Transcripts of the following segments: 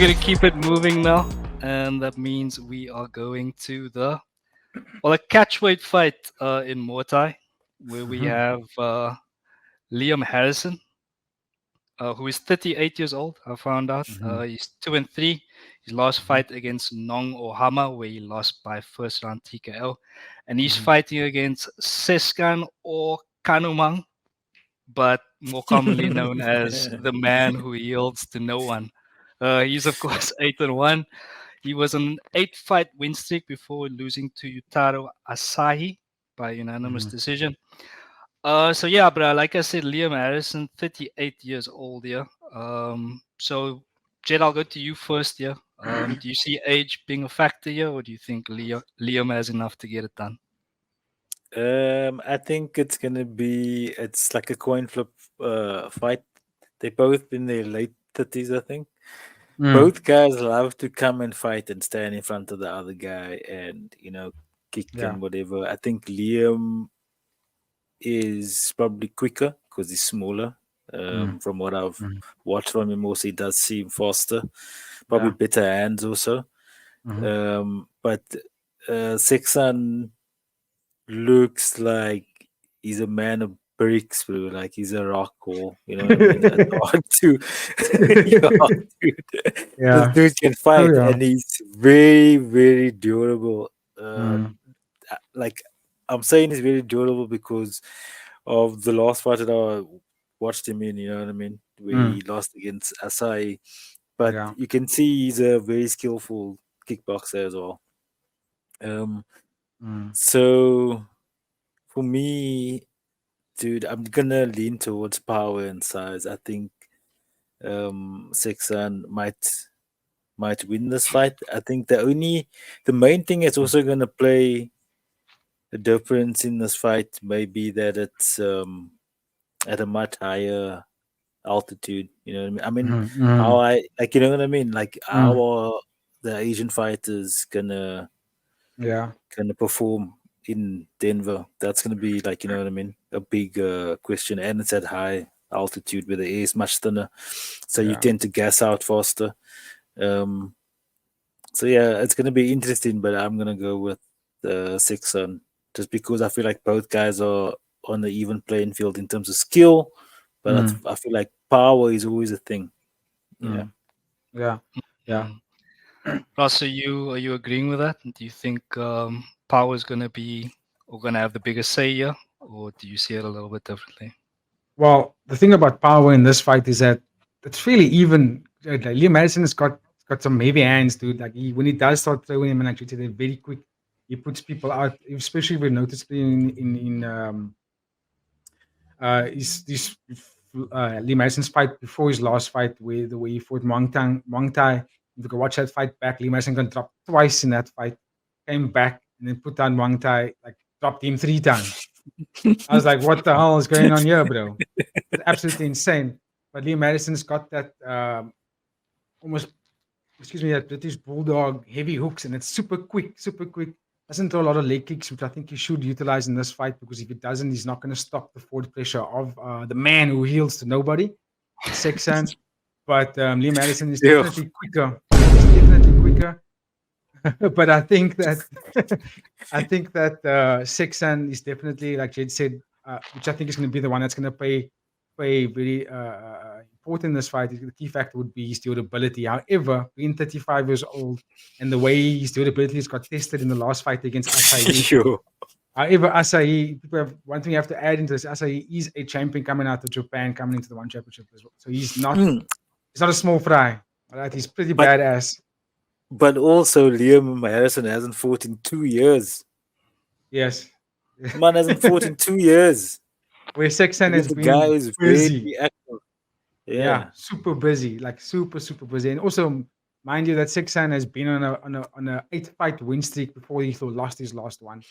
going to keep it moving now, and that means we are going to a catchweight fight in Muay Thai, where we Mhm. have Liam Harrison, who is 38 years old. I found out Mhm. he's 2-3. His last Mhm. fight against Nong Ohama, where he lost by first round TKO, and he's Mhm. fighting against Seksan or Kanumang, but more commonly known as the man who yields to no one. He's of course 8-1. He was on an 8-fight win streak before losing to Yutaro Asahi by unanimous Mhm. decision. So yeah, but like I said, Liam Harrison, 38 years old here. So Jed, I'll go to you first here. Do you see age being a factor here, or do you think Liam has enough to get it done? I think it's like a coin flip fight. They both in their late 30s, I think. Mm. Both guys love to come and fight and stand in front of the other guy and, kick Yeah. and whatever. I think Liam is probably quicker because he's smaller. Mm. From what I've Mm. watched from him, also he does seem faster. Probably Yeah. better hands also. Mhm. But Seksan looks like he's a man of bricks, bro. Like he's a rock wall. You know what I mean? It's hard to, dude. This Yeah. dude can Oh fight, yeah. and he's very, very durable. Mm. Like I'm saying, he's very durable because of the last fight that I watched him in. You know what I mean? Where Mm. he lost against Asai, but Yeah. you can see he's a very skillful kickboxer as well. Um, Mm. so for me, dude, I'm gonna lean towards power and size. I think Seksan might win this fight. I think the main thing that's also gonna play a difference in this fight may be that it's at a much higher altitude. You know what I mean? Mhm. How Mhm. I like, you know what I mean? Like how Mm. are the Asian fighters Yeah. gonna perform in Denver? That's gonna be like, you know what I mean, a big question, and it's at high altitude where the air is much thinner, so you Yeah. tend to gas out faster. Um, so yeah, it's gonna be interesting, but I'm gonna go with six on just because I feel like both guys are on the even playing field in terms of skill, but Mm. I feel like power is always a thing. Yeah. Mm. Yeah. Yeah. Mm. Ross, are you agreeing with that? Do you think power is going to be or going to have the biggest say here, or do you see it a little bit differently? Well, the thing about power in this fight is that it's really even. Like Liam Madison has got some heavy hands, dude. Like when he does start throwing him, and actually they're very quick. He puts people out, especially we noticed in Lee Mason's fight before his last fight, where the way he fought Muay Thai. If you can watch that fight back, Lee Mason got dropped twice in that fight, came back and then put down Muay Thai, like dropped him 3 times. I was like, what the hell is going on here, bro? It's absolutely insane. But Lee Madison's got that almost, excuse me, that British bulldog heavy hooks, and it's super quick, super quick. Doesn't throw a lot of leg kicks, which I think he should utilize in this fight, because if he doesn't, he's not going to stop the forward pressure of the man who heals to nobody, Seksan. But Liam Madison is Yeah. definitely quicker. He's definitely quicker. But I think that Seksan is definitely, like Jed said, which I think is going to be the one that's going to play very important in this fight. The key factor would be his durability. However, being 35 years old and the way his durability has got tested in the last fight against Asahi. Yo. However, Asahi, one thing you have to add into this: Asahi is a champion coming out of Japan, coming into the one championship as well. So he's not Mm. a small fry. Right? He's pretty But badass. but also Liam Harrison hasn't fought in 2 years. Yes. Man hasn't fought in 2 years. Where Seksan Because has the guy been is very busy. active. Yeah, Yeah. super busy, like super busy. And also, mind you, that Seksan has been on a 8-fight win streak before he lost his last one.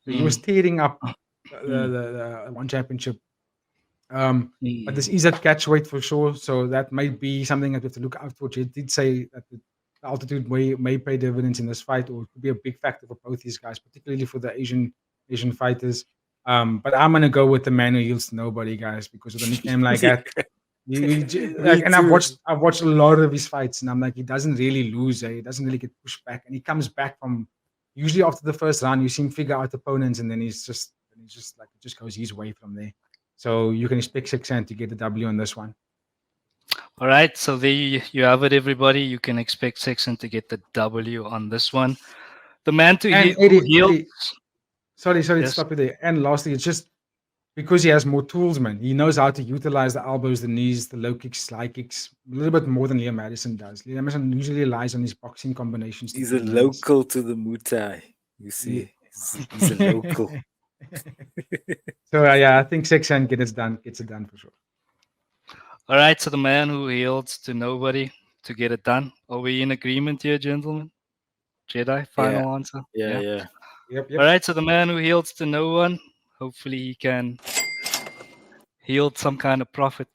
So he was Mm, tearing up the, mm, the one championship. But this mm, is at catch weight for sure. So that might be something that we have to look out for. Jay did say that the altitude may pay dividends in this fight, or it could be a big factor for both these guys, particularly for the Asian fighters. But I'm gonna go with the man who yields to nobody, guys, because with a nickname like that, Me And too. I've watched a lot of his fights, and I'm like, he doesn't really lose. He doesn't really get pushed back, and he comes back from usually after the first round. You see him figure out opponents, and then he's just like it just goes his way from there. So you can expect Seksan to get the W on this one. All right, so there you have it, everybody. You can expect Seksan to get the W on this one. The man And who healed. Eddie, sorry to Yes. stop you there. And lastly, it's just because he has more tools, man. He knows how to utilize the elbows, the knees, the low kicks, high kicks, a little bit more than Liam Madison does. Liam Madison usually relies on his boxing combinations to He's a pin him. local to the Muay Thai. You see, he's a local. So yeah, I think Seksan gets it done for sure. All right, so the man who yields to nobody to get it done. Are we in agreement here, gentlemen? Jedi, final answer? Yeah. Yep. All right, so the man who yields to no one, hopefully he can yield some kind of profit.